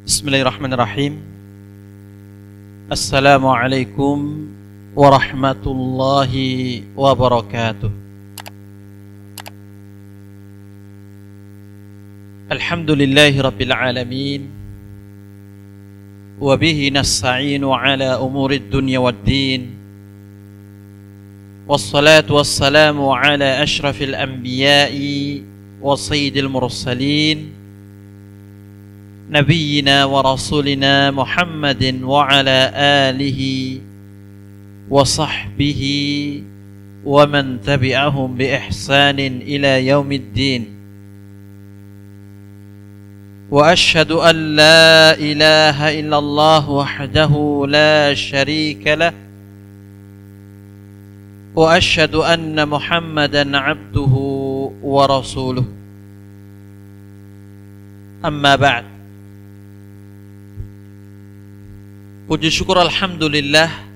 Bismillahirrahmanirrahim. Assalamualaikum warahmatullahi wabarakatuh. Alhamdulillahi rabbil alamin. Wa bihi nasta'inu ala umurid dunya waddin. Wassalatu wassalamu ala ashrafil anbiya'i wa sayyidil mursalin Nabiyyina wa rasulina Muhammadin wa ala alihi wa sahbihi wa man tabi'ahum bi ihsanin ila yaumiddin. Wa ashhadu an la ilaha illallah wahdahu la sharika lah wa ashhadu anna Muhammadan abduhu wa rasuluh. Amma ba'd. Puji syukur alhamdulillah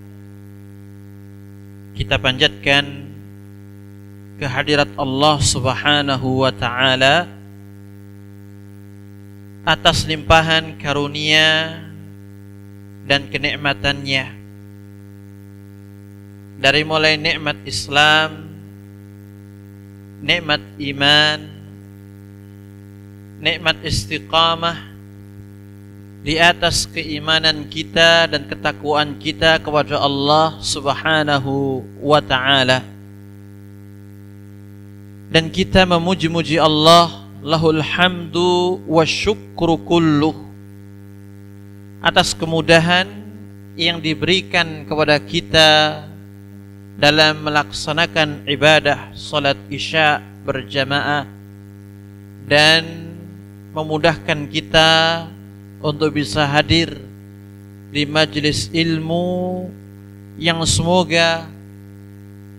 kita panjatkan kehadirat Allah Subhanahu wa taala atas limpahan karunia dan kenikmatannya, dari mulai nikmat Islam, nikmat iman, nikmat istiqamah di atas keimanan kita dan ketakwaan kita kepada Allah Subhanahu wa ta'ala. Dan kita memuji-muji Allah, lahul hamdu wa syukru kulluh, atas kemudahan yang diberikan kepada kita dalam melaksanakan ibadah salat isya berjamaah dan memudahkan kita untuk bisa hadir di majelis ilmu yang semoga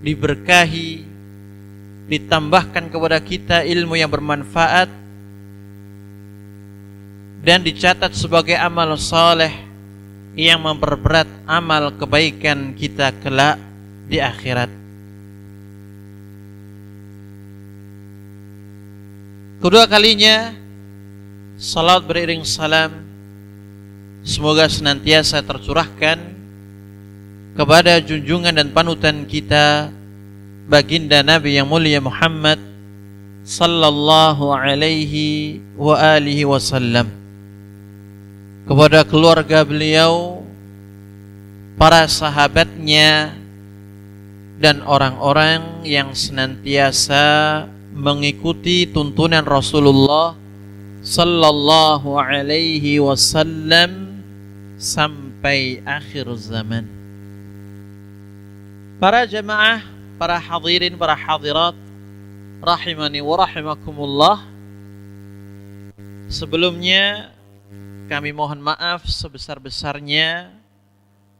diberkahi, ditambahkan kepada kita ilmu yang bermanfaat dan dicatat sebagai amal saleh yang memperberat amal kebaikan kita kelak di akhirat. Kedua kalinya, salat beriring salam semoga senantiasa tercurahkan kepada junjungan dan panutan kita, baginda Nabi yang mulia Muhammad sallallahu alaihi wa alihi wasallam, kepada keluarga beliau, para sahabatnya, dan orang-orang yang senantiasa mengikuti tuntunan Rasulullah sallallahu alaihi wasallam sampai akhir zaman. Para jamaah, para hadirin, para hadirat rahimani wa rahimakumullah, sebelumnya kami mohon maaf sebesar-besarnya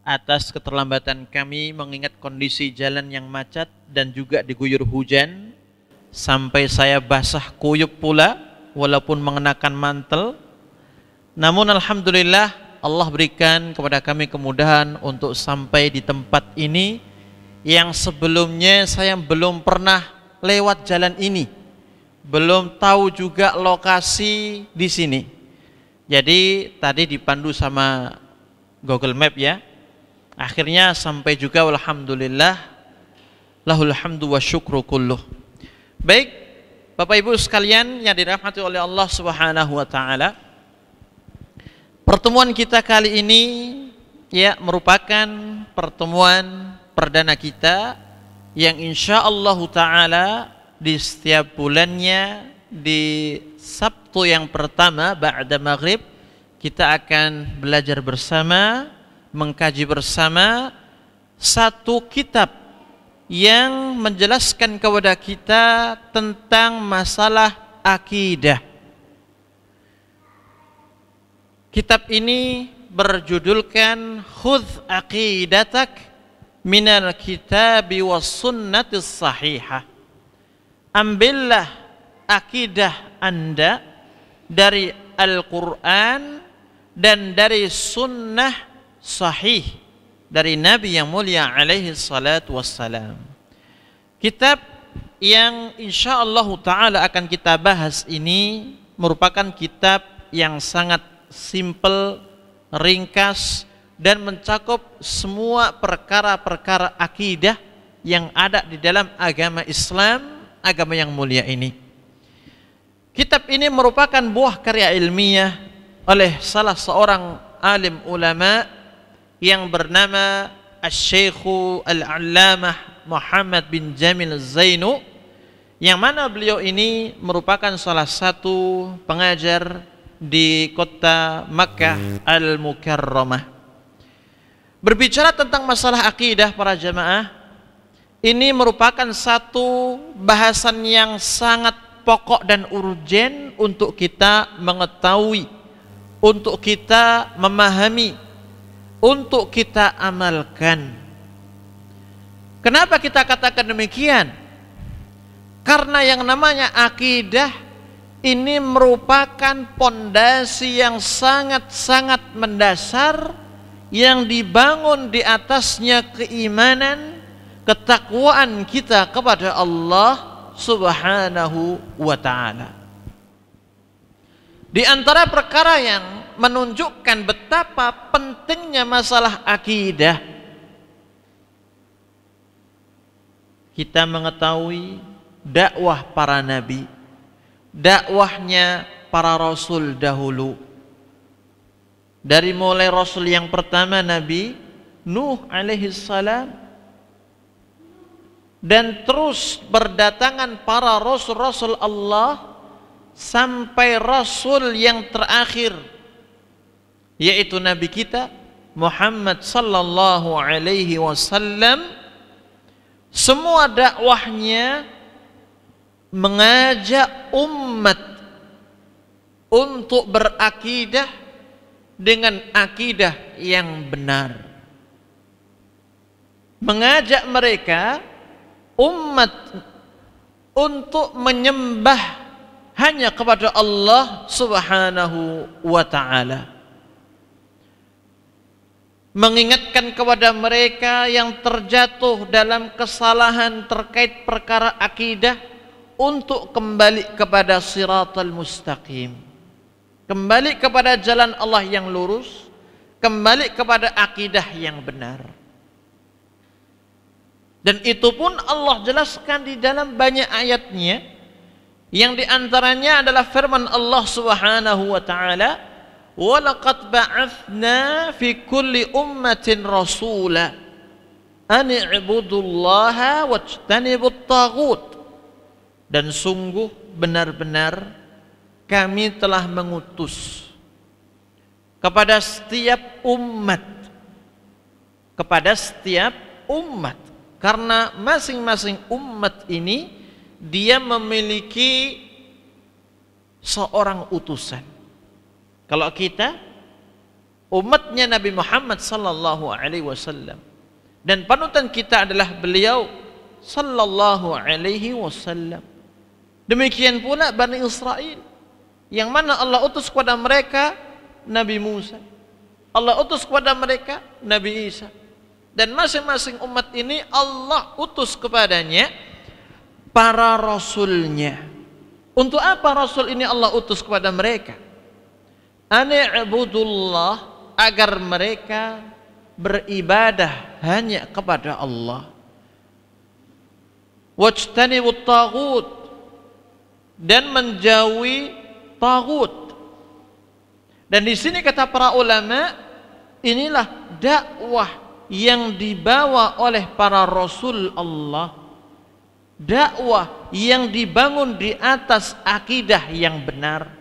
atas keterlambatan kami mengingat kondisi jalan yang macet dan juga diguyur hujan sampai saya basah kuyup pula walaupun mengenakan mantel. Namun alhamdulillah Allah berikan kepada kami kemudahan untuk sampai di tempat ini yang sebelumnya saya belum pernah lewat jalan ini, belum tahu juga lokasi di sini. Jadi tadi dipandu sama Google Map ya. Akhirnya sampai juga, alhamdulillah, lahul hamdu wa syukru kulluh. Baik, Bapak Ibu sekalian yang dirahmati oleh Allah Subhanahu wa taala, pertemuan kita kali ini ya merupakan pertemuan perdana kita yang insyaallah taala di setiap bulannya di Sabtu yang pertama ba'da maghrib kita akan belajar bersama, mengkaji bersama satu kitab yang menjelaskan kepada kita tentang masalah akidah. Kitab ini berjudulkan Khudh Aqidatak Minal Kitabi Was Sunnatis Sahihah. Ambillah akidah Anda dari Al-Quran dan dari sunnah sahih dari Nabi yang mulia alaihi salatu wassalam. Kitab yang insyaallah ta'ala akan kita bahas ini merupakan kitab yang sangat simpel, ringkas, dan mencakup semua perkara-perkara akidah yang ada di dalam agama Islam, agama yang mulia ini. Kitab ini merupakan buah karya ilmiah oleh salah seorang alim ulama yang bernama Asy-Syaikh Al-Allamah Muhammad bin Jamil Az-Zainu, yang mana beliau ini merupakan salah satu pengajar di kota Makkah Al-Mukarramah. Berbicara tentang masalah akidah para jamaah, ini merupakan satu bahasan yang sangat pokok dan urgen untuk kita mengetahui, untuk kita memahami, untuk kita amalkan. Kenapa kita katakan demikian? Karena yang namanya akidah ini merupakan pondasi yang sangat-sangat mendasar, yang dibangun di atasnya keimanan, ketakwaan kita kepada Allah Subhanahu wa ta'ala. Di antara perkara yang menunjukkan betapa pentingnya masalah akidah, kita mengetahui dakwah para nabi, dakwahnya para rasul dahulu. Dari mulai rasul yang pertama Nabi Nuh alaihi salam, dan terus berdatangan para rasul-rasul Allah sampai rasul yang terakhir, yaitu Nabi kita Muhammad sallallahu alaihi wasallam. Semua dakwahnya mengajak umat untuk berakidah dengan akidah yang benar, mengajak mereka umat untuk menyembah hanya kepada Allah Subhanahu wa ta'ala, mengingatkan kepada mereka yang terjatuh dalam kesalahan terkait perkara akidah untuk kembali kepada siratal mustaqim, kembali kepada jalan Allah yang lurus, kembali kepada akidah yang benar. Dan itu pun Allah jelaskan di dalam banyak ayatnya, yang diantaranya adalah firman Allah Subhanahu wa ta'ala, وَلَقَدْ بَعَثْنَا فِي كُلِّ أُمَّةٍ رَسُولًا أَنِ اعْبُدُوا اللَّهَ وَاجْتَنِبُوا الطَّاغُوتَ. Dan sungguh benar-benar kami telah mengutus kepada setiap umat, karena masing-masing umat ini dia memiliki seorang utusan. Kalau kita umatnya Nabi Muhammad sallallahu alaihi wasallam, dan panutan kita adalah beliau sallallahu alaihi wasallam. Demikian pula Bani Israel, yang mana Allah utus kepada mereka Nabi Musa, Allah utus kepada mereka Nabi Isa. Dan masing-masing umat ini Allah utus kepadanya para rasulnya. Untuk apa rasul ini Allah utus kepada mereka? Ani'budullah, agar mereka beribadah hanya kepada Allah. Wajtanibut taghut, dan menjauhi taghut. Dan di sini kata para ulama, inilah dakwah yang dibawa oleh para rasul Allah, dakwah yang dibangun di atas akidah yang benar,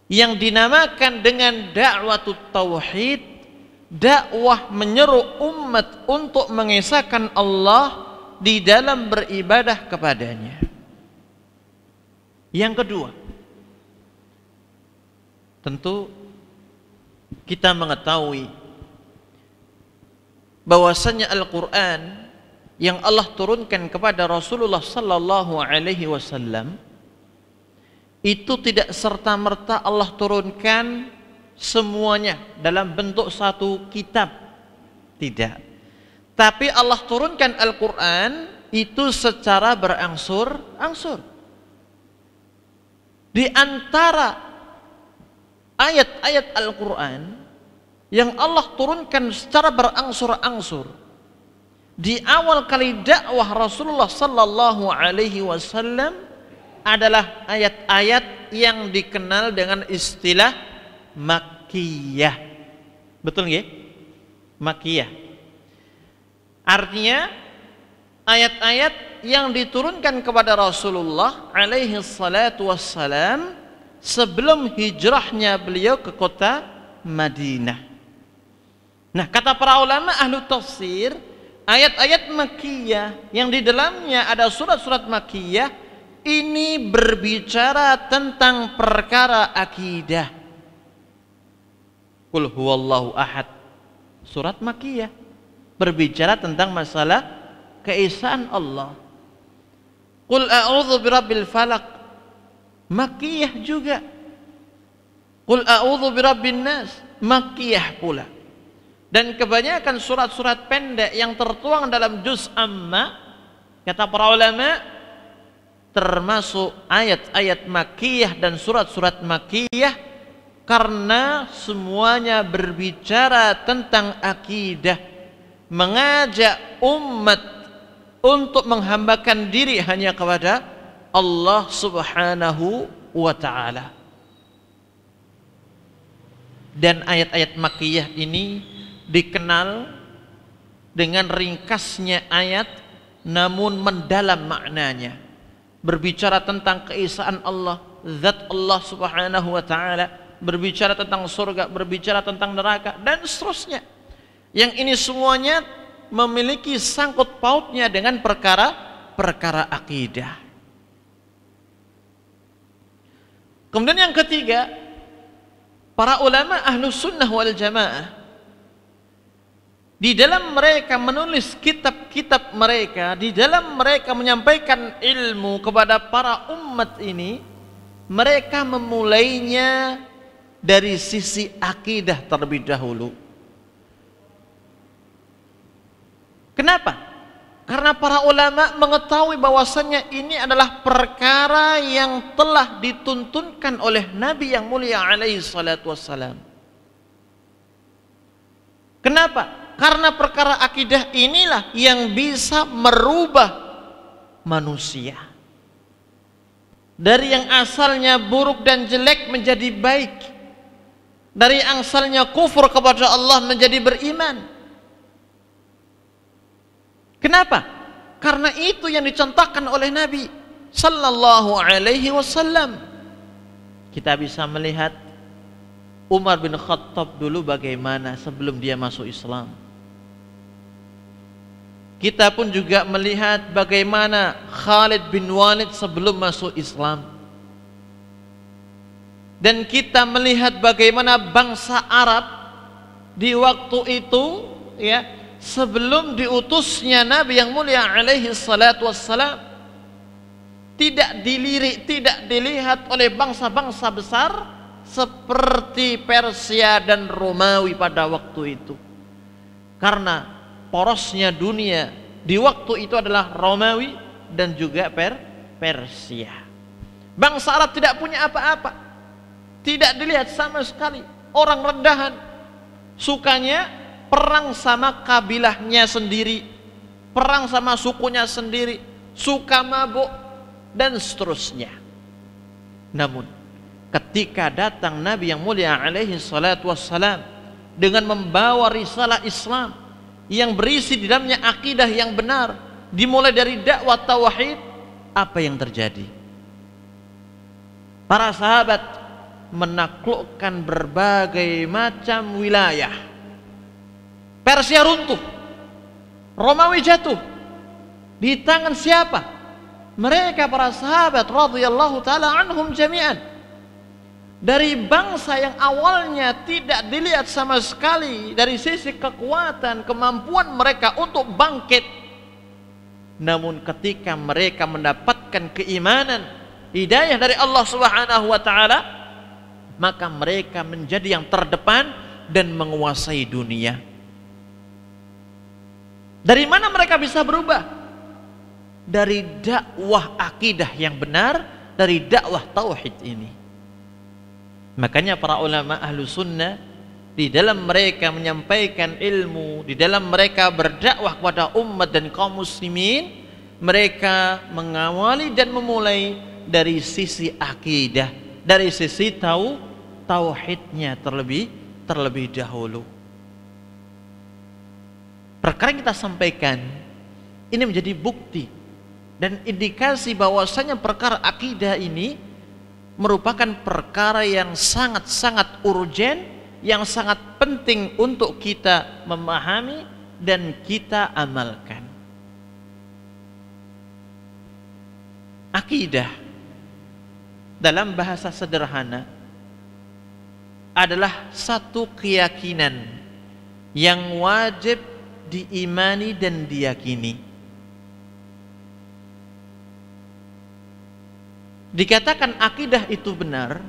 yang dinamakan dengan dakwatut tauhid, dakwah menyeru umat untuk mengesahkan Allah di dalam beribadah kepadanya. Yang kedua, tentu kita mengetahui bahwasanya Al-Quran yang Allah turunkan kepada Rasulullah sallallahu alaihi wasallam itu tidak serta-merta Allah turunkan semuanya dalam bentuk satu kitab, tidak. Tapi Allah turunkan Al-Quran itu secara berangsur-angsur. Di antara ayat-ayat Al-Quran yang Allah turunkan secara berangsur-angsur di awal kali dakwah Rasulullah sallallahu alaihi wasallam adalah ayat-ayat yang dikenal dengan istilah Makkiyah. Betul nggih? Makkiyah. Artinya ayat-ayat yang diturunkan kepada Rasulullah alaihi salatu wassalam sebelum hijrahnya beliau ke kota Madinah. Nah, kata para ulama ahlu tafsir, ayat-ayat Makkiyah yang di dalamnya ada surat-surat Makkiyah ini berbicara tentang perkara akidah. Qul huwallahu ahad. Surat Makkiyah berbicara tentang masalah keesaan Allah. Qul a'udzu birabbil falaq. Makkiyah juga. Qul a'udzu birabbin nas. Makkiyah pula. Dan kebanyakan surat-surat pendek yang tertuang dalam juz amma, kata para ulama, termasuk ayat-ayat Makkiyah dan surat-surat Makkiyah karena semuanya berbicara tentang akidah, mengajak umat untuk menghambakan diri hanya kepada Allah Subhanahu wa ta'ala. Dan ayat-ayat Makkiyah ini dikenal dengan ringkasnya ayat namun mendalam maknanya, berbicara tentang keesaan Allah, zat Allah Subhanahu wa ta'ala, berbicara tentang surga, berbicara tentang neraka, dan seterusnya. Yang ini semuanya memiliki sangkut pautnya dengan perkara akidah. Kemudian yang ketiga, para ulama ahlus sunnah wal jamaah di dalam mereka menulis kitab-kitab mereka, di dalam mereka menyampaikan ilmu kepada para umat ini, mereka memulainya dari sisi akidah terlebih dahulu. Kenapa? Karena para ulama mengetahui bahwasannya ini adalah perkara yang telah dituntunkan oleh Nabi yang mulia alaihi salatu wassalam. Kenapa? Karena perkara akidah inilah yang bisa merubah manusia dari yang asalnya buruk dan jelek menjadi baik, dari asalnya kufur kepada Allah menjadi beriman. Kenapa? Karena itu yang dicontohkan oleh Nabi sallallahu alaihi wasallam. Kita bisa melihat Umar bin Khattab dulu bagaimana sebelum dia masuk Islam. Kita pun juga melihat bagaimana Khalid bin Walid sebelum masuk Islam. Dan kita melihat bagaimana bangsa Arab di waktu itu, ya, sebelum diutusnya Nabi yang mulia alaihi salatu wassalam, tidak dilirik, tidak dilihat oleh bangsa-bangsa besar seperti Persia dan Romawi pada waktu itu. Karena porosnya dunia di waktu itu adalah Romawi dan juga Persia. Bangsa Arab tidak punya apa-apa, tidak dilihat sama sekali, orang rendahan, sukanya perang sama kabilahnya sendiri, perang sama sukunya sendiri, suka mabuk dan seterusnya. Namun ketika datang Nabi yang mulia alaihi salatu wassalam dengan membawa risalah Islam yang berisi di dalamnya akidah yang benar, dimulai dari dakwah tauhid, apa yang terjadi? Para sahabat menaklukkan berbagai macam wilayah. Persia runtuh, Romawi jatuh. Di tangan siapa? Mereka para sahabat radhiyallahu taala anhum jami'an. Dari bangsa yang awalnya tidak dilihat sama sekali dari sisi kekuatan, kemampuan mereka untuk bangkit, namun ketika mereka mendapatkan keimanan, hidayah dari Allah Subhanahu wa ta'ala, maka mereka menjadi yang terdepan dan menguasai dunia. Dari mana mereka bisa berubah? Dari dakwah akidah yang benar, dari dakwah tauhid ini. Makanya para ulama ahlu sunnah di dalam mereka menyampaikan ilmu, di dalam mereka berdakwah kepada umat dan kaum muslimin, mereka mengawali dan memulai dari sisi akidah, dari sisi tauhidnya terlebih dahulu. Perkara yang kita sampaikan ini menjadi bukti dan indikasi bahwasanya perkara akidah ini merupakan perkara yang sangat-sangat urgen, yang sangat penting untuk kita memahami dan kita amalkan. Akidah dalam bahasa sederhana adalah satu keyakinan yang wajib diimani dan diyakini. Dikatakan akidah itu benar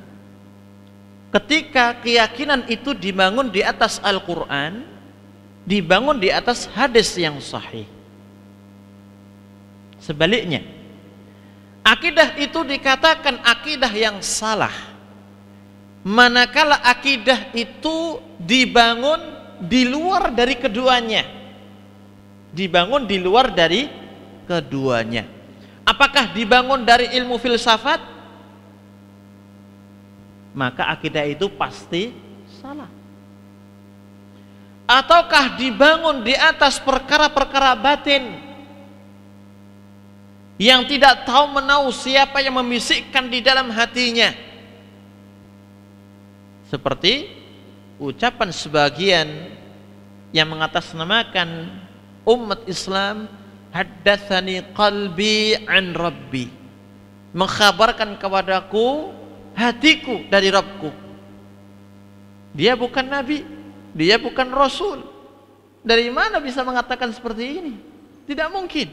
ketika keyakinan itu dibangun di atas Al-Quran, dibangun di atas hadis yang sahih. Sebaliknya, akidah itu dikatakan akidah yang salah manakala akidah itu dibangun di luar dari keduanya. Dibangun di luar dari keduanya. Apakah dibangun dari ilmu filsafat? Maka akidah itu pasti salah. Ataukah dibangun di atas perkara-perkara batin yang tidak tahu menahu siapa yang membisikkan di dalam hatinya, seperti ucapan sebagian yang mengatasnamakan umat Islam, haddatsani qalbi an rabbi, mengkhabarkan kepadaku hatiku dari Rabbku. Dia bukan nabi, dia bukan rasul. Dari mana bisa mengatakan seperti ini? Tidak mungkin.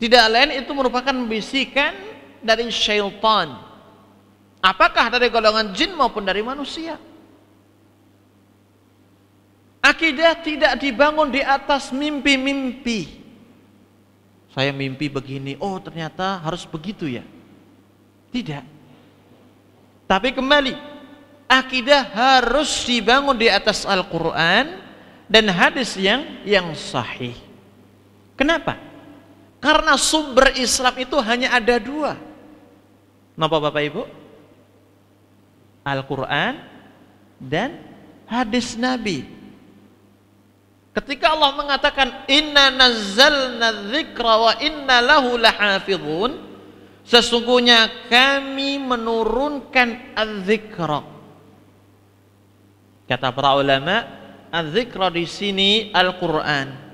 Tidak lain itu merupakan bisikan dari syaitan. Apakah dari golongan jin maupun dari manusia? Akidah tidak dibangun di atas mimpi-mimpi. Saya mimpi begini, oh ternyata harus begitu ya. Tidak. Tapi kembali, akidah harus dibangun di atas Al-Quran dan hadis yang sahih. Kenapa? Karena sumber Islam itu hanya ada dua. Kenapa Bapak Ibu? Al-Quran dan hadis Nabi. Ketika Allah mengatakan inna nazzalna dzikra wa inna lahu lahafizun, sesungguhnya kami menurunkan az-zikra. Kata para ulama, az-zikra di sini Al-Qur'an.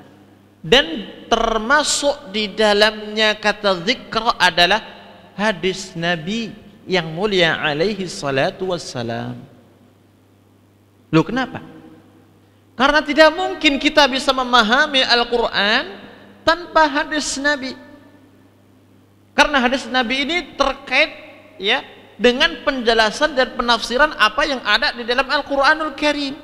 Dan termasuk di dalamnya kata zikra adalah hadis Nabi yang mulia alaihi salatu wassalam. Loh kenapa? Karena tidak mungkin kita bisa memahami Al-Quran tanpa hadis Nabi. Karena hadis Nabi ini terkait ya dengan penjelasan dan penafsiran apa yang ada di dalam Al-Quranul Karim.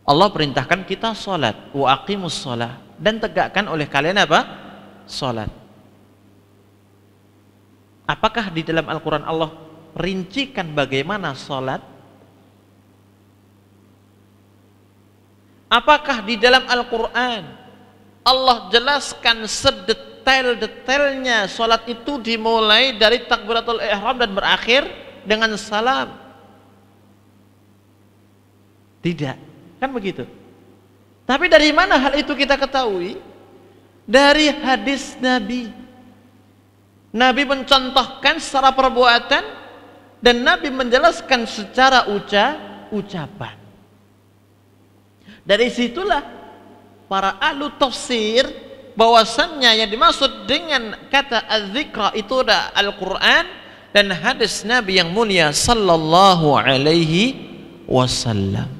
Allah perintahkan kita salat, wa aqimus shalah, dan tegakkan oleh kalian apa? Salat. Apakah di dalam Al-Quran Allah rincikan bagaimana salat? Apakah di dalam Al-Quran Allah jelaskan sedetail-detailnya salat itu dimulai dari takbiratul ihram dan berakhir dengan salam? Tidak, kan begitu. Tapi dari mana hal itu kita ketahui? Dari hadis Nabi. Nabi mencontohkan secara perbuatan dan Nabi menjelaskan secara ucapan. Dari situlah para ahlu tafsir bahwasannya yang dimaksud dengan kata az-zikra itu adalah Al-Quran dan hadis Nabi yang mulia sallallahu alaihi wasallam.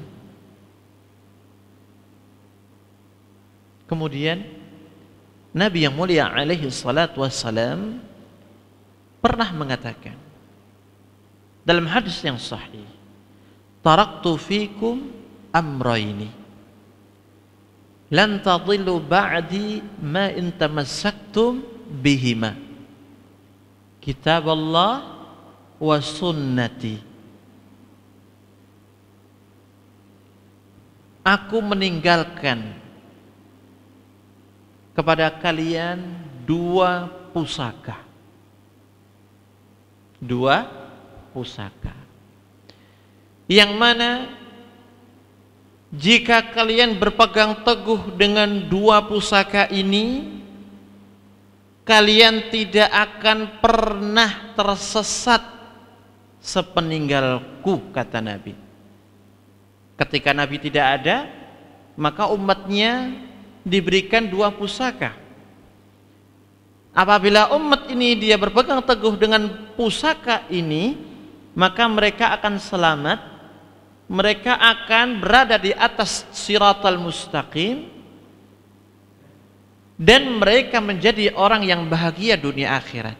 Kemudian Nabi yang mulia alaihi salatu wassalam pernah mengatakan dalam hadis yang sahih, taraktu fikum amrayni lan tadillu ba'di ma in tamassaktum bihima, kitab Allah wa sunnati. Aku meninggalkan kepada kalian dua pusaka. Dua pusaka. Yang mana jika kalian berpegang teguh dengan dua pusaka ini, kalian tidak akan pernah tersesat sepeninggalku, kata Nabi. Ketika Nabi tidak ada, maka umatnya diberikan dua pusaka. Apabila umat ini dia berpegang teguh dengan pusaka ini, maka mereka akan selamat, mereka akan berada di atas siratal mustaqim, dan mereka menjadi orang yang bahagia dunia akhirat.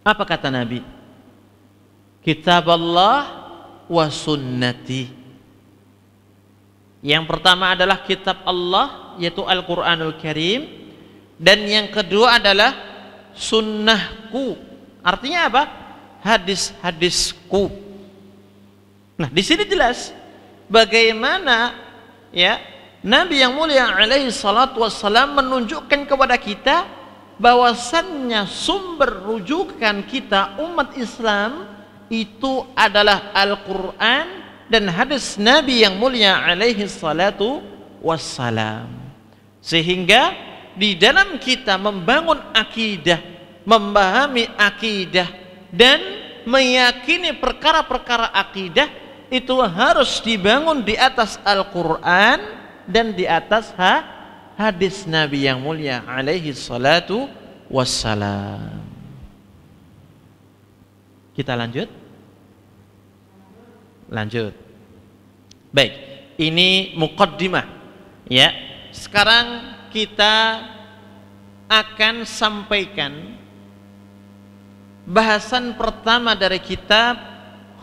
Apa kata Nabi? Kitab Allah wa sunnati. Yang pertama adalah kitab Allah, yaitu Al-Quranul Karim, dan yang kedua adalah sunnahku. Artinya apa? Hadis-hadisku. Nah, di sini jelas bagaimana ya Nabi yang mulia alaihi salatu wassalam menunjukkan kepada kita bahwasannya sumber rujukan kita umat Islam itu adalah Al-Quran dan hadis Nabi yang mulia alaihi salatu wassalam. Sehingga di dalam kita membangun akidah, memahami akidah dan meyakini perkara-perkara akidah itu harus dibangun di atas Al-Quran dan di atas hadis Nabi yang mulia alaihi salatu wassalam. Kita lanjut? Lanjut. Baik, ini muqaddimah ya. Sekarang kita akan sampaikan bahasan pertama dari kitab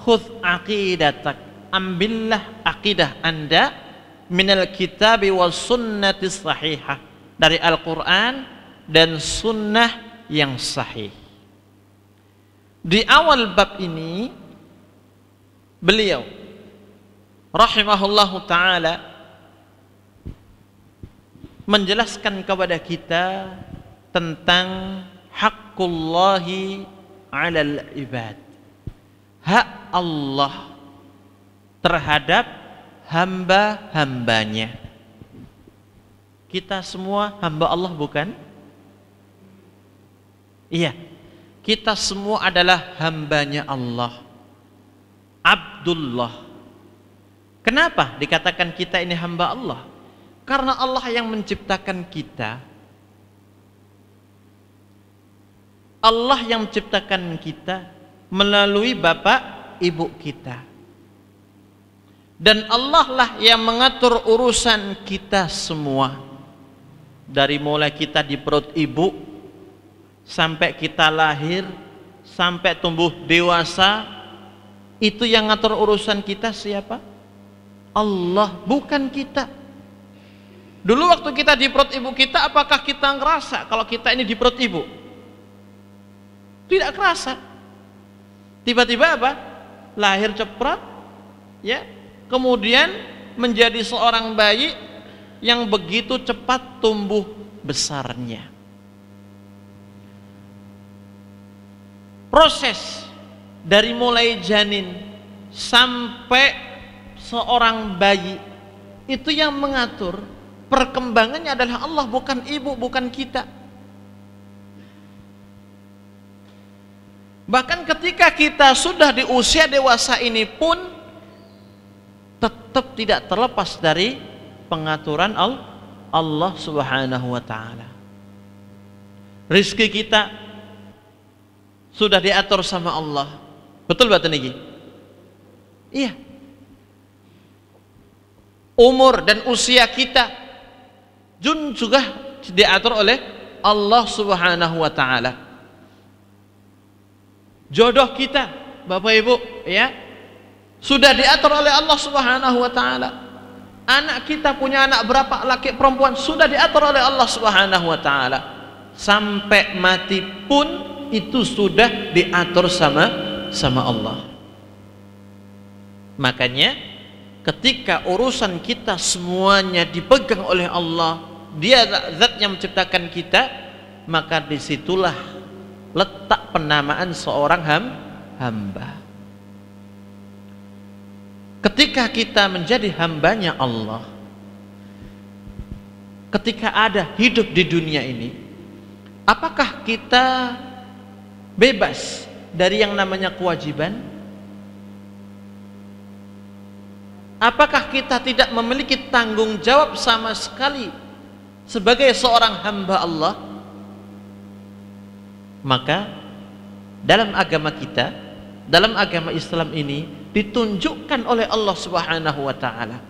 Khudh aqidatak, ambillah akidah Anda minal kitabi was sunnati sahihah, dari Al-Quran dan sunnah yang sahih. Di awal bab ini beliau rahimahullahu ta'ala menjelaskan kepada kita tentang haqqullahi alal ibad, hak Allah terhadap hamba-hambanya. Kita semua hamba Allah, bukan? Iya, kita semua adalah hambanya Allah, Abdullah. Kenapa dikatakan kita ini hamba Allah? Karena Allah yang menciptakan kita. Allah yang menciptakan kita melalui bapak ibu kita. Dan Allah lah yang mengatur urusan kita semua. Dari mulai kita di perut ibu sampai kita lahir, sampai tumbuh dewasa, itu yang ngatur urusan kita siapa? Allah, bukan kita. Dulu waktu kita di perut ibu kita, apakah kita ngerasa kalau kita ini di perut ibu? Tidak kerasa. Tiba-tiba apa? Lahir cepat, ya. Kemudian menjadi seorang bayi yang begitu cepat tumbuh besarnya. Proses dari mulai janin sampai seorang bayi itu yang mengatur perkembangannya adalah Allah, bukan ibu, bukan kita. Bahkan ketika kita sudah di usia dewasa ini pun tetap tidak terlepas dari pengaturan Allah Subhanahu wa ta'ala. Rizki kita sudah diatur sama Allah. Betul batin ini? Iya. Umur dan usia kita juga diatur oleh Allah Subhanahu wa ta'ala. Jodoh kita, Bapak Ibu, ya, sudah diatur oleh Allah Subhanahu wa ta'ala. Anak kita punya anak berapa, laki perempuan, sudah diatur oleh Allah Subhanahu wa ta'ala. Sampai mati pun itu sudah diatur sama Allah. Makanya ketika urusan kita semuanya dipegang oleh Allah, Dia zat yang menciptakan kita, maka disitulah letak penamaan seorang hamba. Ketika kita menjadi hambanya Allah, ketika ada hidup di dunia ini, apakah kita bebas dari yang namanya kewajiban? Apakah kita tidak memiliki tanggung jawab sama sekali sebagai seorang hamba Allah? Maka dalam agama kita, dalam agama Islam ini ditunjukkan oleh Allah Subhanahu wa taala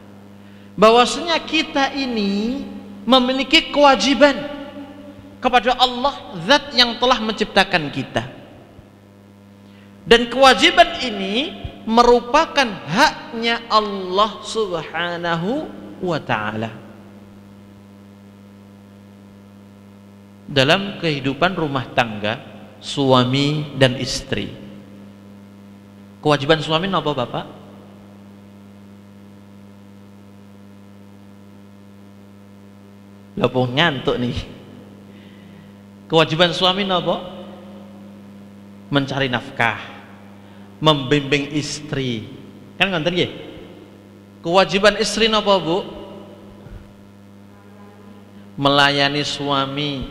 bahwasanya kita ini memiliki kewajiban kepada Allah, zat yang telah menciptakan kita. Dan kewajiban ini merupakan haknya Allah Subhanahu wa taala. Dalam kehidupan rumah tangga suami dan istri, kewajiban suami napa Bapak? Lapo ngantuk nih. Kewajiban suami napa? Mencari nafkah, membimbing istri. Kan ngoten nggih? Kewajiban istri napa, Bu? Melayani suami,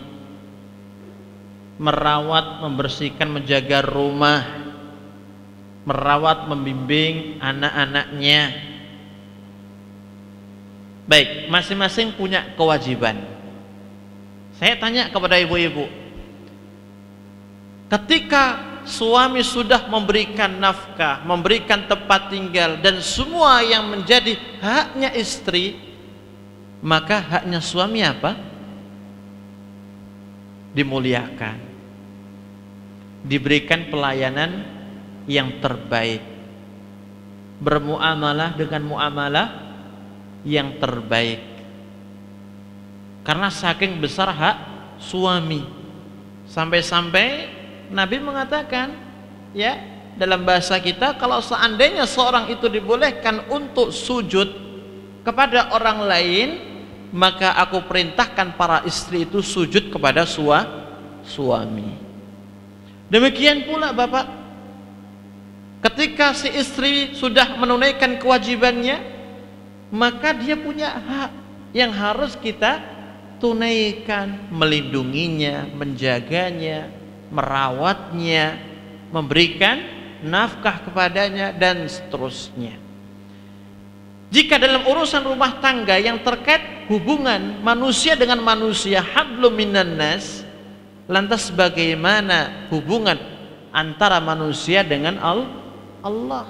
merawat, membersihkan, menjaga rumah, merawat, membimbing anak-anaknya. Baik, masing-masing punya kewajiban. Saya tanya kepada ibu-ibu, ketika suami sudah memberikan nafkah, memberikan tempat tinggal dan semua yang menjadi haknya istri, maka haknya suami apa? Dimuliakan, diberikan pelayanan yang terbaik, bermuamalah dengan muamalah yang terbaik, karena saking besar hak suami. Sampai-sampai Nabi mengatakan, ya, dalam bahasa kita, kalau seandainya seorang itu dibolehkan untuk sujud kepada orang lain, maka aku perintahkan para istri itu sujud kepada suami. Demikian pula Bapak, ketika si istri sudah menunaikan kewajibannya, maka dia punya hak yang harus kita tunaikan, melindunginya, menjaganya, merawatnya, memberikan nafkah kepadanya, dan seterusnya. Jika dalam urusan rumah tangga yang terkait hubungan manusia dengan manusia, hablum minan nas, lantas bagaimana hubungan antara manusia dengan Allah?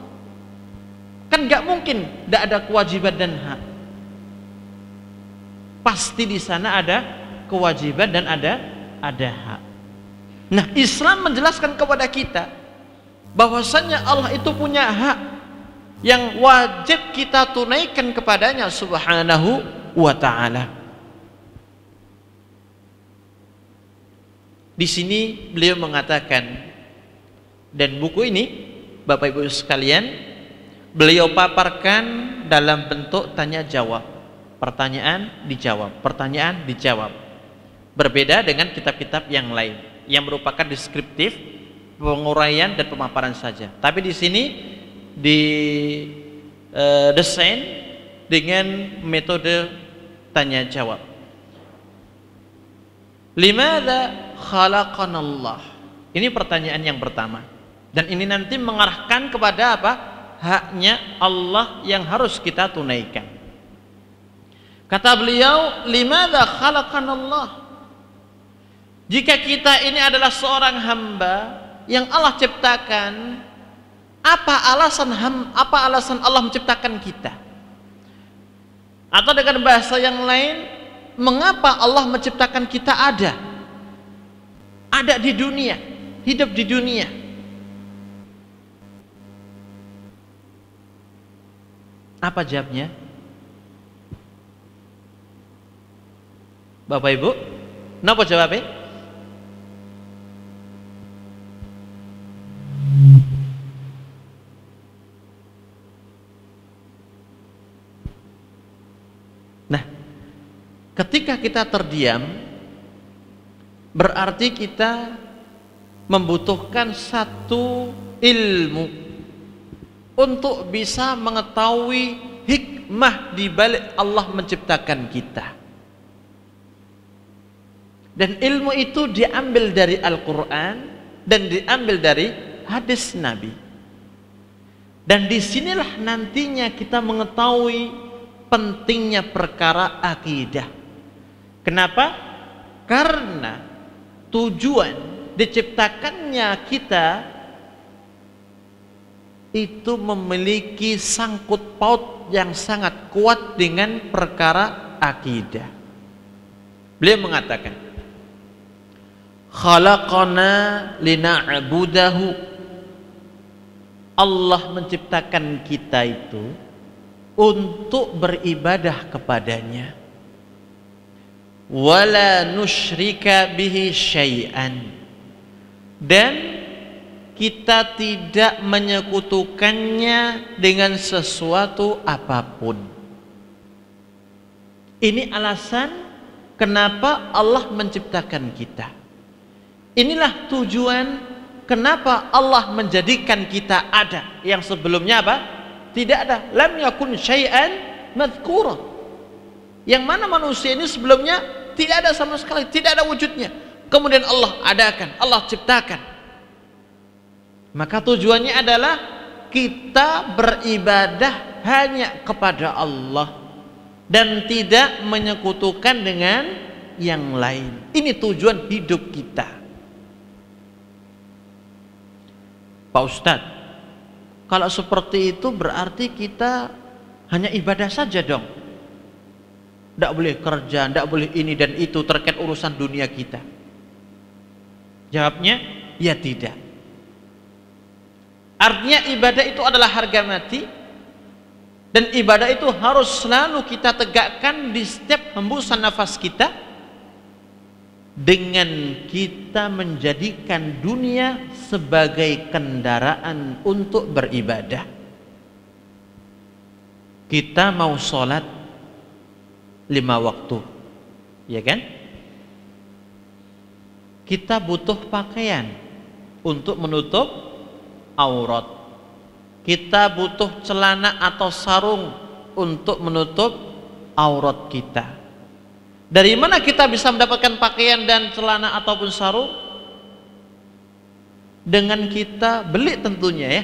Kan nggak mungkin tidak ada kewajiban dan hak. Pasti di sana ada kewajiban dan ada hak. Nah, Islam menjelaskan kepada kita bahwasanya Allah itu punya hak yang wajib kita tunaikan kepadanya Subhanahu wa ta'ala. Di sini beliau mengatakan, dan buku ini Bapak Ibu sekalian, beliau paparkan dalam bentuk tanya jawab, pertanyaan dijawab, pertanyaan dijawab. Berbeda dengan kitab-kitab yang lain yang merupakan deskriptif, penguraian dan pemaparan saja. Tapi di sini desain dengan metode tanya jawab. Limadza khalaqanallah? Ini pertanyaan yang pertama, dan ini nanti mengarahkan kepada apa? Haknya Allah yang harus kita tunaikan. Kata beliau, limadza khalaqanallah? Jika kita ini adalah seorang hamba yang Allah ciptakan, apa alasan Allah menciptakan kita? Atau dengan bahasa yang lain, mengapa Allah menciptakan kita ada di dunia, hidup di dunia? Apa jawabnya? Bapak Ibu, napa jawabnya? Ketika kita terdiam, berarti kita membutuhkan satu ilmu untuk bisa mengetahui hikmah di balik Allah menciptakan kita. Dan ilmu itu diambil dari Al-Quran dan diambil dari hadis Nabi. Dan disinilah nantinya kita mengetahui pentingnya perkara akidah. Kenapa? Karena tujuan diciptakannya kita itu memiliki sangkut paut yang sangat kuat dengan perkara akidah. Beliau mengatakan, khalaqana lina'budahu. Allah menciptakan kita itu untuk beribadah kepadanya. Wala nusyrika bihi syai'an. Dan kita tidak menyekutukannya dengan sesuatu apapun. Ini alasan kenapa Allah menciptakan kita. Inilah tujuan kenapa Allah menjadikan kita ada. Yang sebelumnya apa? Tidak ada. Lam yakun syai'an madhkura. Yang mana manusia ini sebelumnya tidak ada sama sekali, tidak ada wujudnya. Kemudian Allah adakan, Allah ciptakan. Maka tujuannya adalah kita beribadah hanya kepada Allah dan tidak menyekutukan dengan yang lain. Ini tujuan hidup kita. Pak Ustadz, kalau seperti itu berarti kita hanya ibadah saja dong. Tidak boleh kerja, tidak boleh ini dan itu terkait urusan dunia kita. Jawabnya, ya tidak. Artinya ibadah itu adalah harga mati. Dan ibadah itu harus selalu kita tegakkan di setiap hembusan nafas kita. Dengan kita menjadikan dunia sebagai kendaraan untuk beribadah. Kita mau sholat 5 waktu, ya kan? Kita butuh pakaian untuk menutup aurat. Kita butuh celana atau sarung untuk menutup aurat kita. Dari mana kita bisa mendapatkan pakaian dan celana ataupun sarung? Dengan kita beli tentunya ya.